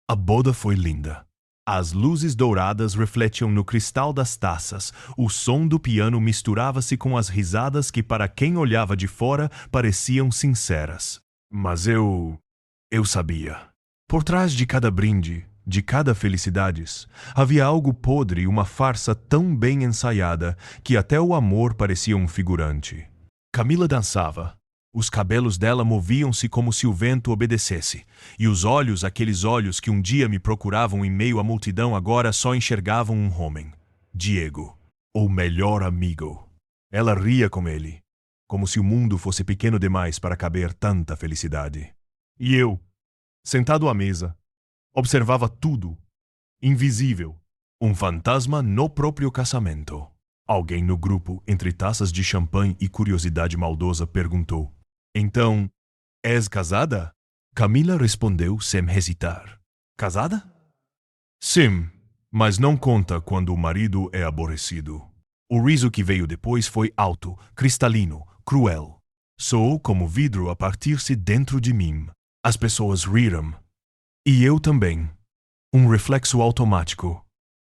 A boda foi linda. As luzes douradas refletiam no cristal das taças, o som do piano misturava-se com as risadas que, para quem olhava de fora, pareciam sinceras. Mas eu sabia. Por trás de cada brinde, de cada felicidades, havia algo podre e uma farsa tão bem ensaiada que até o amor parecia um figurante. Camila dançava. Os cabelos dela moviam-se como se o vento obedecesse, e os olhos, aqueles olhos que um dia me procuravam em meio à multidão, agora só enxergavam um homem, Diego, o melhor amigo. Ela ria com ele, como se o mundo fosse pequeno demais para caber tanta felicidade. E eu, sentado à mesa, observava tudo, invisível, um fantasma no próprio casamento. Alguém no grupo, entre taças de champanhe e curiosidade maldosa, perguntou: "Então, és casada?" Camila respondeu sem hesitar: "Casada? Sim, mas não conta quando o marido é aborrecido." O riso que veio depois foi alto, cristalino, cruel. Soou como vidro a partir-se dentro de mim. As pessoas riram. E eu também. Um reflexo automático,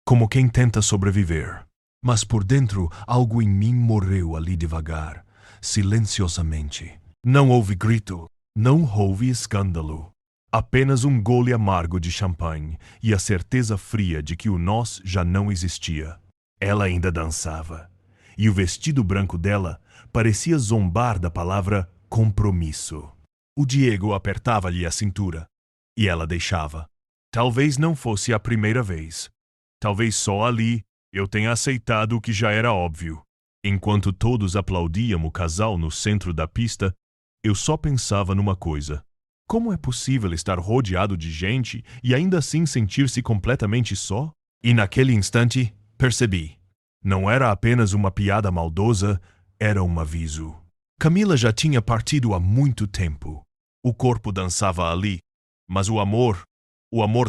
como quem tenta sobreviver. Mas por dentro, algo em mim morreu ali devagar, silenciosamente. Não houve grito, não houve escândalo. Apenas um gole amargo de champanhe e a certeza fria de que o nós já não existia. Ela ainda dançava, e o vestido branco dela parecia zombar da palavra compromisso. O Diego apertava-lhe a cintura, e ela deixava. Talvez não fosse a primeira vez. Talvez só ali eu tenha aceitado o que já era óbvio. Enquanto todos aplaudiam o casal no centro da pista, eu só pensava numa coisa: como é possível estar rodeado de gente e ainda assim sentir-se completamente só? E naquele instante, percebi. Não era apenas uma piada maldosa, era um aviso. Camila já tinha partido há muito tempo. O corpo dançava ali, mas o amor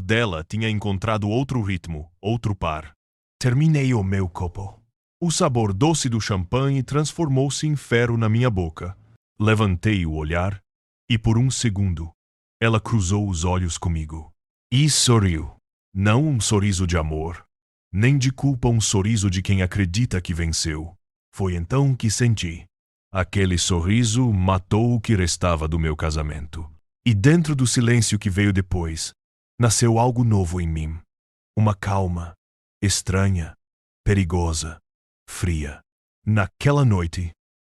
dela tinha encontrado outro ritmo, outro par. Terminei o meu copo. O sabor doce do champanhe transformou-se em ferro na minha boca. Levantei o olhar e, por um segundo, ela cruzou os olhos comigo. E sorriu. Não um sorriso de amor, nem de culpa, um sorriso de quem acredita que venceu. Foi então que senti. Aquele sorriso matou o que restava do meu casamento. E dentro do silêncio que veio depois, nasceu algo novo em mim. Uma calma, estranha, perigosa, fria. Naquela noite,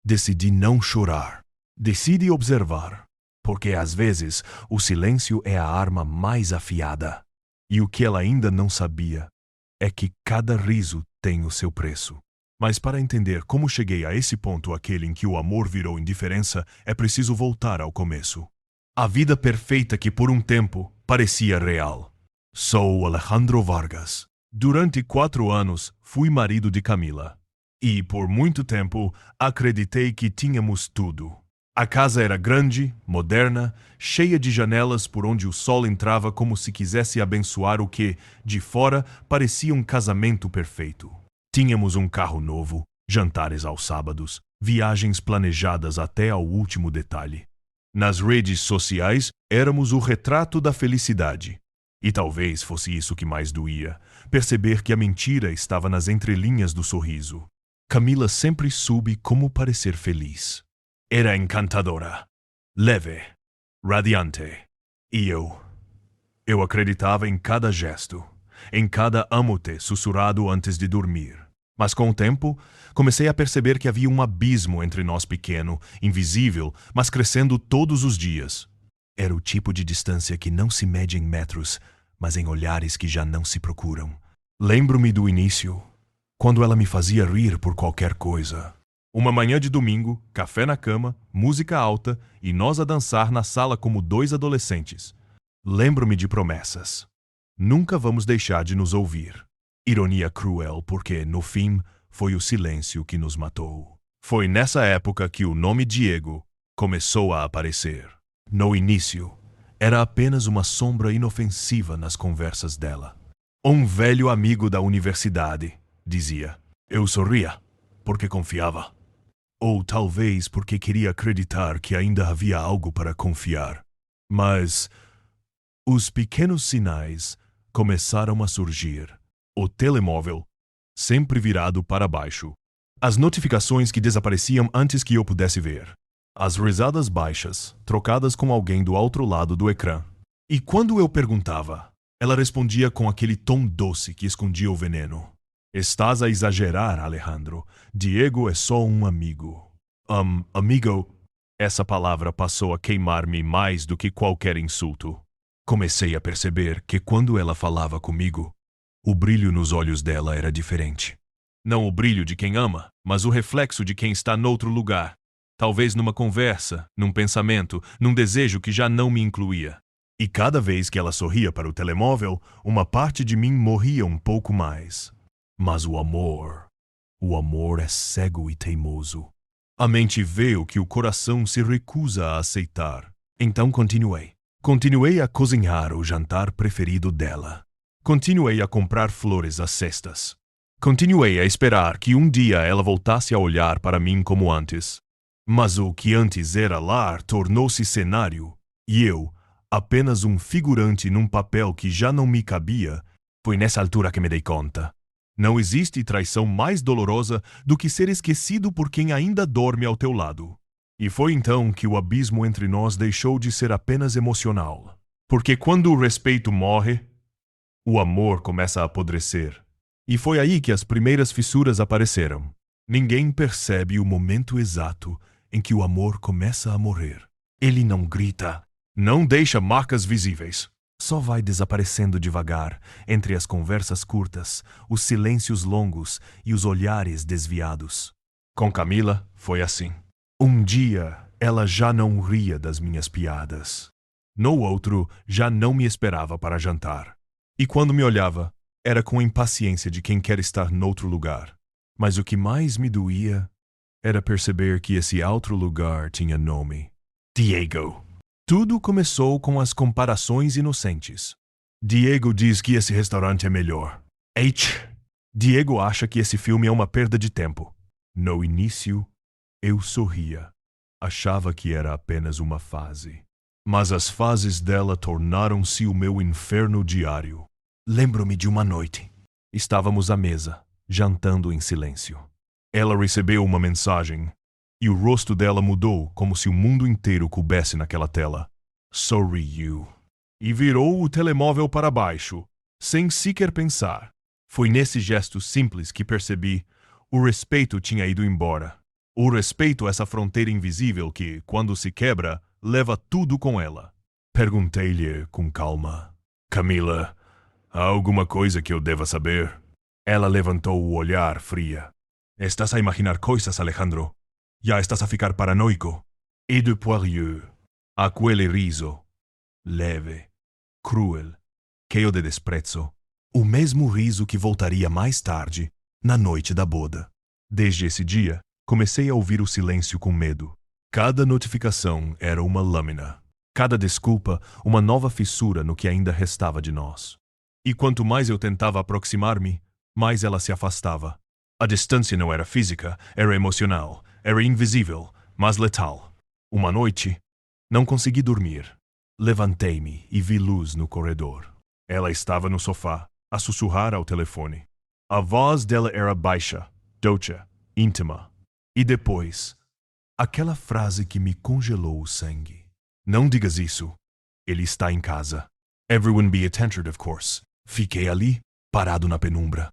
decidi não chorar. Decidi observar, porque às vezes o silêncio é a arma mais afiada. E o que ela ainda não sabia é que cada riso tem o seu preço. Mas para entender como cheguei a esse ponto, aquele em que o amor virou indiferença, é preciso voltar ao começo. A vida perfeita que por um tempo parecia real. Sou Alejandro Vargas. Durante 4 anos fui marido de Camila. E por muito tempo acreditei que tínhamos tudo. A casa era grande, moderna, cheia de janelas por onde o sol entrava como se quisesse abençoar o que, de fora, parecia um casamento perfeito. Tínhamos um carro novo, jantares aos sábados, viagens planejadas até ao último detalhe. Nas redes sociais, éramos o retrato da felicidade. E talvez fosse isso que mais doía, perceber que a mentira estava nas entrelinhas do sorriso. Camila sempre soube como parecer feliz. Era encantadora, leve, radiante. E eu acreditava em cada gesto, em cada amo-te sussurrado antes de dormir. Mas com o tempo, comecei a perceber que havia um abismo entre nós, pequeno, invisível, mas crescendo todos os dias. Era o tipo de distância que não se mede em metros, mas em olhares que já não se procuram. Lembro-me do início, quando ela me fazia rir por qualquer coisa. Uma manhã de domingo, café na cama, música alta e nós a dançar na sala como 2 adolescentes. Lembro-me de promessas. Nunca vamos deixar de nos ouvir. Ironia cruel, porque, no fim, foi o silêncio que nos matou. Foi nessa época que o nome Diego começou a aparecer. No início, era apenas uma sombra inofensiva nas conversas dela. Um velho amigo da universidade, dizia. Eu sorria, porque confiava. Ou talvez porque queria acreditar que ainda havia algo para confiar. Mas Os pequenos sinais começaram a surgir. O telemóvel, sempre virado para baixo. As notificações que desapareciam antes que eu pudesse ver. As risadas baixas, trocadas com alguém do outro lado do ecrã. E quando eu perguntava, ela respondia com aquele tom doce que escondia o veneno. Estás a exagerar, Alejandro. Diego é só um amigo. Amigo... Essa palavra passou a queimar-me mais do que qualquer insulto. Comecei a perceber que quando ela falava comigo, o brilho nos olhos dela era diferente. Não o brilho de quem ama, mas o reflexo de quem está noutro lugar. Talvez numa conversa, num pensamento, num desejo que já não me incluía. E cada vez que ela sorria para o telemóvel, uma parte de mim morria um pouco mais. Mas o amor é cego e teimoso. A mente vê o que o coração se recusa a aceitar. Então continuei. Continuei a cozinhar o jantar preferido dela. Continuei a comprar flores às cestas. Continuei a esperar que um dia ela voltasse a olhar para mim como antes. Mas o que antes era lar tornou-se cenário, e eu, apenas um figurante num papel que já não me cabia, foi nessa altura que me dei conta. Não existe traição mais dolorosa do que ser esquecido por quem ainda dorme ao teu lado. E foi então que o abismo entre nós deixou de ser apenas emocional. Porque quando o respeito morre, o amor começa a apodrecer. E foi aí que as primeiras fissuras apareceram. Ninguém percebe o momento exato em que o amor começa a morrer. Ele não grita, não deixa marcas visíveis. Só vai desaparecendo devagar, entre as conversas curtas, os silêncios longos e os olhares desviados. Com Camila, foi assim. Um dia, ela já não ria das minhas piadas. No outro, já não me esperava para jantar. E quando me olhava, era com a impaciência de quem quer estar noutro lugar. Mas o que mais me doía era perceber que esse outro lugar tinha nome. Diego. Tudo começou com as comparações inocentes. Diego diz que esse restaurante é melhor. Diego acha que esse filme é uma perda de tempo. No início, eu sorria. Achava que era apenas uma fase. Mas as fases dela tornaram-se o meu inferno diário. Lembro-me de uma noite. Estávamos à mesa, jantando em silêncio. Ela recebeu uma mensagem. E o rosto dela mudou como se o mundo inteiro coubesse naquela tela. Sorriu. E virou o telemóvel para baixo, sem sequer pensar. Foi nesse gesto simples que percebi: o respeito tinha ido embora. O respeito a essa fronteira invisível que, quando se quebra, leva tudo com ela. Perguntei-lhe com calma: Camila, há alguma coisa que eu deva saber? Ela levantou o olhar fria. Estás a imaginar coisas, Alejandro? Já estás a ficar paranoico. E de Poirier, aquele riso, leve, cruel, cheio de desprezo. O mesmo riso que voltaria mais tarde, na noite da boda. Desde esse dia, comecei a ouvir o silêncio com medo. Cada notificação era uma lâmina. Cada desculpa, uma nova fissura no que ainda restava de nós. E quanto mais eu tentava aproximar-me, mais ela se afastava. A distância não era física, era emocional. Era invisível, mas letal. Uma noite, não consegui dormir. Levantei-me e vi luz no corredor. Ela estava no sofá, a sussurrar ao telefone. A voz dela era baixa, doce, íntima. E depois, aquela frase que me congelou o sangue. Não digas isso. Ele está em casa. Everyone be attentive, of course. Fiquei ali, parado na penumbra,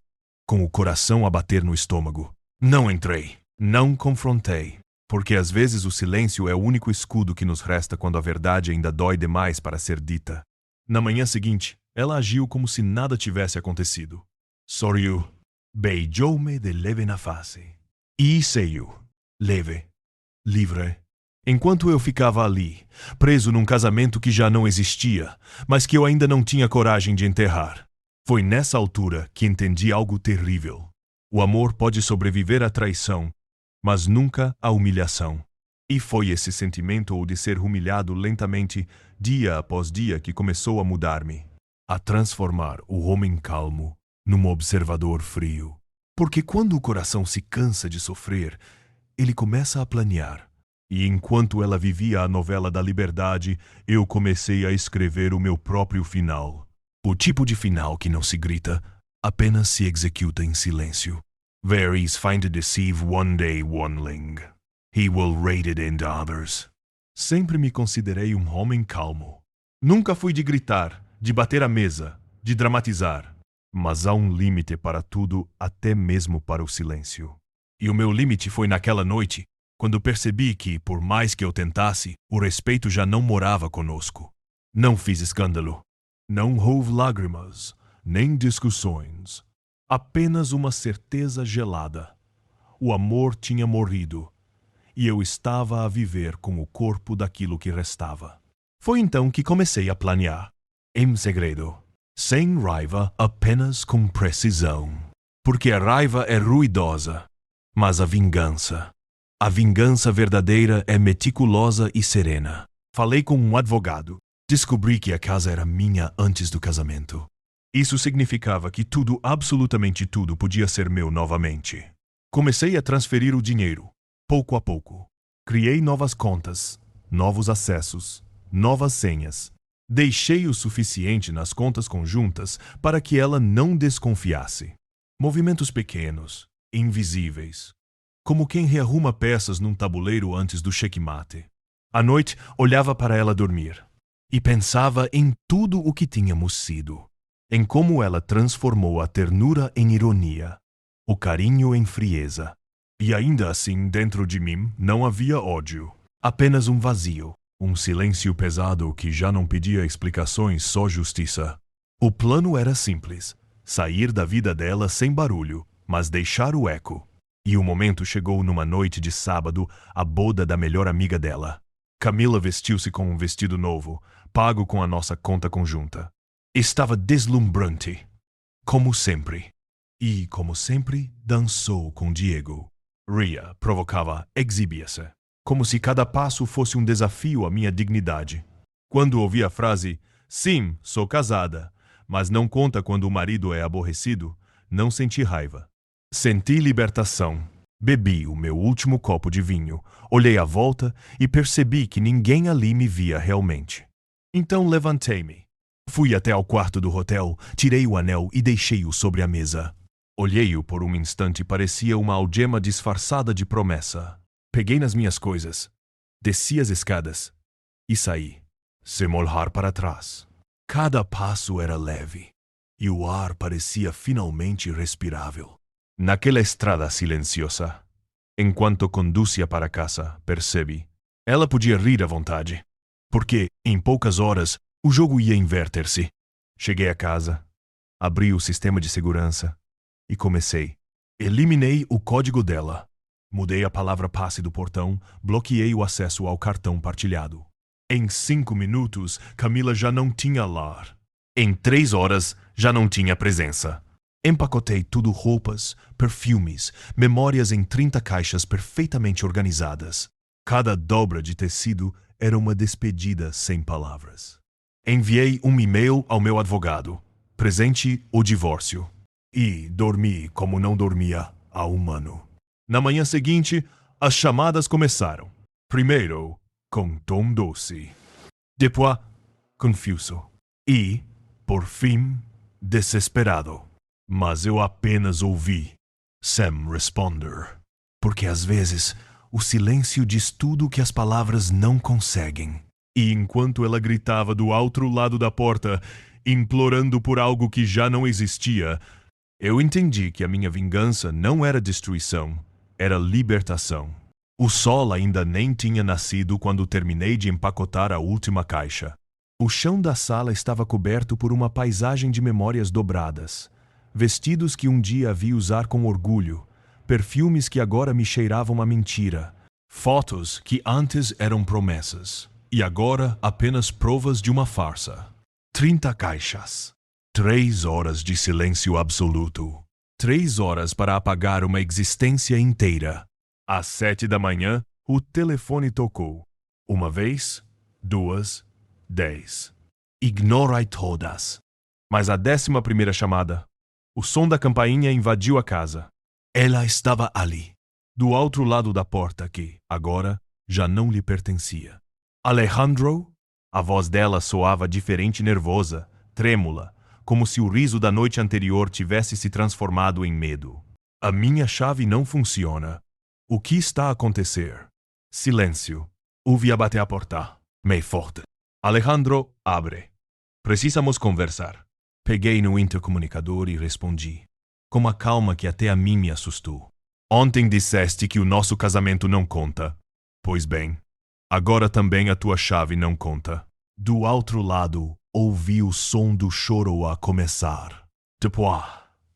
com o coração a bater no estômago. Não entrei. Não confrontei, porque às vezes o silêncio é o único escudo que nos resta quando a verdade ainda dói demais para ser dita. Na manhã seguinte, ela agiu como se nada tivesse acontecido. Sorriu, beijou-me de leve na face. E saiu, leve, livre. Enquanto eu ficava ali, preso num casamento que já não existia, mas que eu ainda não tinha coragem de enterrar. Foi nessa altura que entendi algo terrível. O amor pode sobreviver à traição, mas nunca à humilhação. E foi esse sentimento ou de ser humilhado lentamente, dia após dia, que começou a mudar-me, a transformar o homem calmo num observador frio. Porque quando o coração se cansa de sofrer, ele começa a planear. E enquanto ela vivia a novela da liberdade, eu comecei a escrever o meu próprio final. O tipo de final que não se grita, apenas se executa em silêncio. There is fine to deceive one day oneling. He will rate it in others. Sempre me considerei um homem calmo. Nunca fui de gritar, de bater a mesa, de dramatizar. Mas há um limite para tudo, até mesmo para o silêncio. E o meu limite foi naquela noite, quando percebi que, por mais que eu tentasse, o respeito já não morava conosco. Não fiz escândalo. Não houve lágrimas, nem discussões. Apenas uma certeza gelada. O amor tinha morrido, e eu estava a viver com o corpo daquilo que restava. Foi então que comecei a planear, em segredo, sem raiva, apenas com precisão. Porque a raiva é ruidosa, mas a vingança verdadeira é meticulosa e serena. Falei com um advogado. Descobri que a casa era minha antes do casamento. Isso significava que tudo, absolutamente tudo, podia ser meu novamente. Comecei a transferir o dinheiro, pouco a pouco. Criei novas contas, novos acessos, novas senhas. Deixei o suficiente nas contas conjuntas para que ela não desconfiasse. Movimentos pequenos, invisíveis, como quem rearruma peças num tabuleiro antes do checkmate. À noite, olhava para ela dormir e pensava em tudo o que tínhamos sido, em como ela transformou a ternura em ironia, o carinho em frieza. E ainda assim, dentro de mim, não havia ódio, apenas um vazio, um silêncio pesado que já não pedia explicações, só justiça. O plano era simples, sair da vida dela sem barulho, mas deixar o eco. E o momento chegou numa noite de sábado, a boda da melhor amiga dela. Camila vestiu-se com um vestido novo, pago com a nossa conta conjunta. Estava deslumbrante, como sempre. E, como sempre, dançou com Diego. Ria, provocava, exibia-se, como se cada passo fosse um desafio à minha dignidade. Quando ouvi a frase, sim, sou casada, mas não conta quando o marido é aborrecido, não senti raiva. Senti libertação. Bebi o meu último copo de vinho, olhei à volta e percebi que ninguém ali me via realmente. Então levantei-me. Fui até ao quarto do hotel, tirei o anel e deixei-o sobre a mesa. Olhei-o por um instante e parecia uma algema disfarçada de promessa. Peguei nas minhas coisas, desci as escadas e saí, sem olhar para trás. Cada passo era leve e o ar parecia finalmente respirável. Naquela estrada silenciosa, enquanto conduzia para casa, percebi. Ela podia rir à vontade, porque, em poucas horas, o jogo ia inverter-se. Cheguei a casa, abri o sistema de segurança e comecei. Eliminei o código dela. Mudei a palavra passe do portão, bloqueei o acesso ao cartão partilhado. Em 5 minutos, Camila já não tinha lar. Em 3 horas, já não tinha presença. Empacotei tudo: roupas, perfumes, memórias em 30 caixas perfeitamente organizadas. Cada dobra de tecido era uma despedida sem palavras. Enviei um e-mail ao meu advogado. Presente o divórcio. E dormi como não dormia há um ano. Na manhã seguinte, as chamadas começaram. Primeiro, com tom doce. Depois, confuso. E, por fim, desesperado. Mas eu apenas ouvi Sam responder. Porque às vezes o silêncio diz tudo o que as palavras não conseguem. E enquanto ela gritava do outro lado da porta, implorando por algo que já não existia, eu entendi que a minha vingança não era destruição, era libertação. O sol ainda nem tinha nascido quando terminei de empacotar a última caixa. O chão da sala estava coberto por uma paisagem de memórias dobradas. Vestidos que um dia havia usar com orgulho, perfumes que agora me cheiravam a mentira, fotos que antes eram promessas e agora apenas provas de uma farsa. 30 caixas. 3 horas de silêncio absoluto. 3 horas para apagar uma existência inteira. Às 7 da manhã, o telefone tocou. 1 vez, 2, 10. Ignorai todas. Mas a 11ª chamada, o som da campainha invadiu a casa. Ela estava ali, do outro lado da porta que, agora, já não lhe pertencia. Alejandro? A voz dela soava diferente e nervosa, trêmula, como se o riso da noite anterior tivesse se transformado em medo. A minha chave não funciona. O que está a acontecer? Silêncio. Ouvi a bater a porta. Meio forte. Alejandro, abre. Precisamos conversar. Peguei no intercomunicador e respondi, com uma calma que até a mim me assustou. Ontem disseste que o nosso casamento não conta. Pois bem, agora também a tua chave não conta. Do outro lado, ouvi o som do choro a começar. Depois,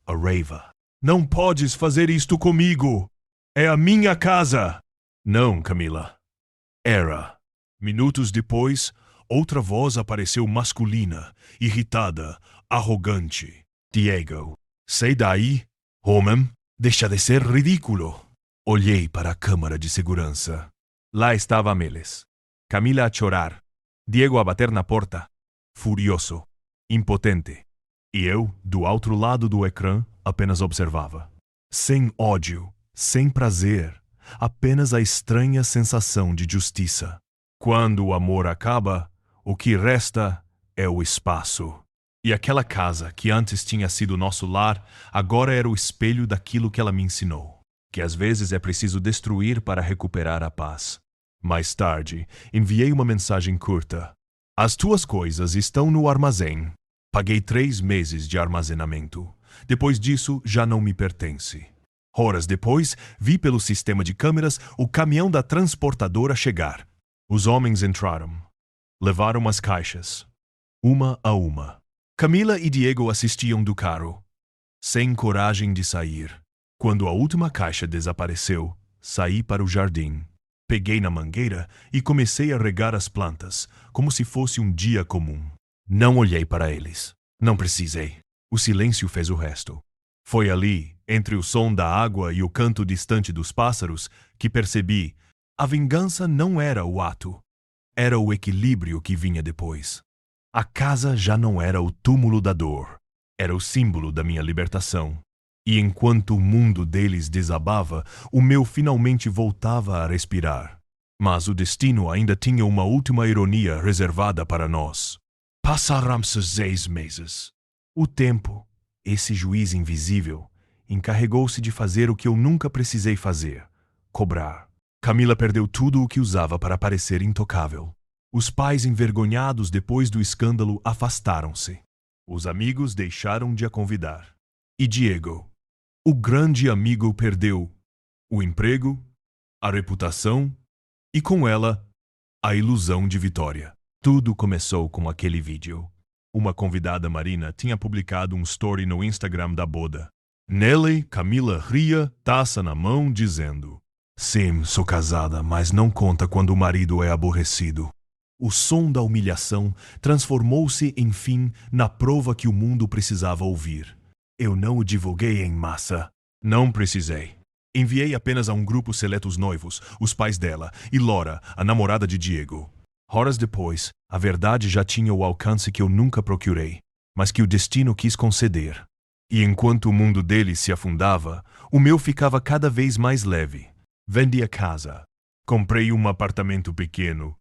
a raiva. Não podes fazer isto comigo! É a minha casa! Não, Camila. Era. Minutos depois, outra voz apareceu masculina, irritada, arrogante. Diego. Sai daí, homem. Deixa de ser ridículo. Olhei para a câmara de segurança. Lá estava Meles. Camila a chorar. Diego a bater na porta. Furioso. Impotente. E eu, do outro lado do ecrã, apenas observava. Sem ódio, sem prazer, apenas a estranha sensação de justiça. Quando o amor acaba, o que resta é o espaço. E aquela casa, que antes tinha sido nosso lar, agora era o espelho daquilo que ela me ensinou. Que às vezes é preciso destruir para recuperar a paz. Mais tarde, enviei uma mensagem curta. As tuas coisas estão no armazém. Paguei 3 meses de armazenamento. Depois disso, já não me pertence. Horas depois, vi pelo sistema de câmeras o caminhão da transportadora chegar. Os homens entraram. Levaram as caixas. Uma a uma. Camila e Diego assistiam do carro, sem coragem de sair. Quando a última caixa desapareceu, saí para o jardim. Peguei na mangueira e comecei a regar as plantas, como se fosse um dia comum. Não olhei para eles. Não precisei. O silêncio fez o resto. Foi ali, entre o som da água e o canto distante dos pássaros, que percebi: a vingança não era o ato. Era o equilíbrio que vinha depois. A casa já não era o túmulo da dor. Era o símbolo da minha libertação. E enquanto o mundo deles desabava, o meu finalmente voltava a respirar. Mas o destino ainda tinha uma última ironia reservada para nós. Passaram-se 6 meses. O tempo, esse juiz invisível, encarregou-se de fazer o que eu nunca precisei fazer: cobrar. Camila perdeu tudo o que usava para parecer intocável. Os pais, envergonhados depois do escândalo, afastaram-se. Os amigos deixaram de a convidar. E Diego, o grande amigo, perdeu o emprego, a reputação e, com ela, a ilusão de vitória. Tudo começou com aquele vídeo. Uma convidada marina tinha publicado um story no Instagram da boda. Nele, Camila ria, taça na mão, dizendo: sim, sou casada, mas não conta quando o marido é aborrecido. O som da humilhação transformou-se, enfim, na prova que o mundo precisava ouvir. Eu não o divulguei em massa. Não precisei. Enviei apenas a um grupo seleto os noivos, os pais dela, e Laura, a namorada de Diego. Horas depois, a verdade já tinha o alcance que eu nunca procurei, mas que o destino quis conceder. E enquanto o mundo deles se afundava, o meu ficava cada vez mais leve. Vendi a casa. Comprei um apartamento pequeno,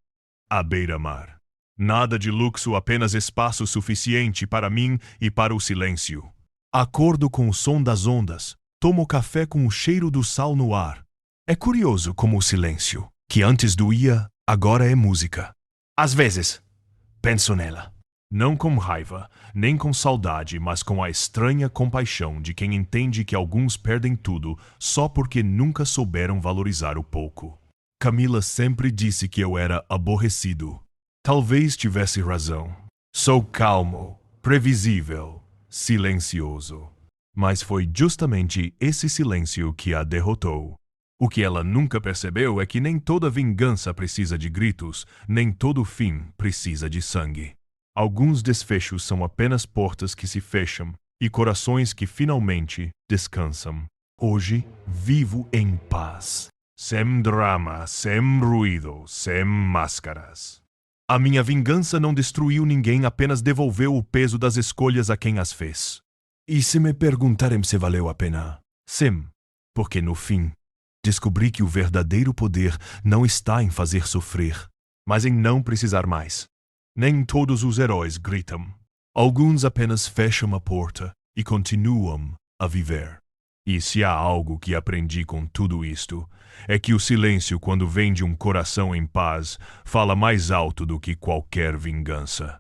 à beira-mar. Nada de luxo, apenas espaço suficiente para mim e para o silêncio. Acordo com o som das ondas. Tomo café com o cheiro do sal no ar. É curioso como o silêncio, que antes doía, agora é música. Às vezes, penso nela. Não com raiva, nem com saudade, mas com a estranha compaixão de quem entende que alguns perdem tudo só porque nunca souberam valorizar o pouco. Camila sempre disse que eu era aborrecido. Talvez tivesse razão. Sou calmo, previsível, silencioso. Mas foi justamente esse silêncio que a derrotou. O que ela nunca percebeu é que nem toda vingança precisa de gritos, nem todo fim precisa de sangue. Alguns desfechos são apenas portas que se fecham e corações que finalmente descansam. Hoje, vivo em paz. Sem drama, sem ruído, sem máscaras. A minha vingança não destruiu ninguém, apenas devolveu o peso das escolhas a quem as fez. E se me perguntarem se valeu a pena? Sim, porque no fim, Descobri que o verdadeiro poder não está em fazer sofrer, mas em não precisar mais. Nem todos os heróis gritam. Alguns apenas fecham a porta e continuam a viver. E se há algo que aprendi com tudo isto, é que o silêncio, quando vem de um coração em paz, fala mais alto do que qualquer vingança.